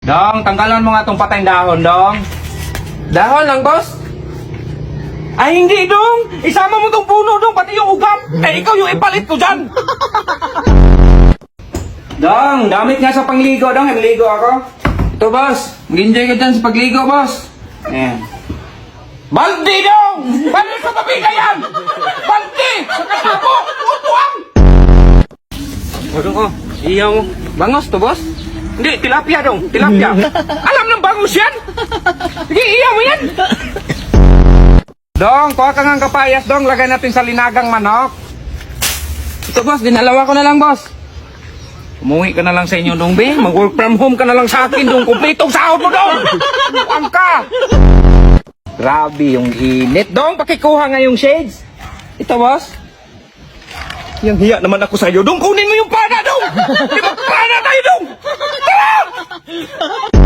Dong, tanggalan mo nga tong patayng dahon, Dong. Dahon lang, boss? Ay, hindi, Dong. Isama mo tong puno, Dong, pati yung ugap. Eh, ikaw yung ipalit ko dyan. Dong, damit nga sa pangligo, Dong. Nagligo ako. Ito, boss. Mag-enjoy ka dyan sa pagligo, boss. Ayan. Baldi, Dong! Baldi sa tabi ka yan! Baldi! Sa kasabo! Upuang! Ano ko? Iyaw mo. Bangos to, boss? Hindi, tilapia, Dong. Tilapia. Alam ng bangus yan? Sige, iyaw mo yan! Dong, kuha ka nga kapayas, Dong. Lagay natin sa linagang manok. Ito, boss. Dinalawa ko na lang, boss. Umuwi ka na lang sa inyo, Dong, be. Mag-work from home ka na lang sa akin, Dong. Kumpletong sahod mo, Dong! Buang ka! Grabe yung init. Dong, pakikuha nga yung shades. Ito, boss. Yang hiya naman ako sa'yo. Dong, kunin mo yung pana, Dong! Di ba pana tayo, Dong? Tara!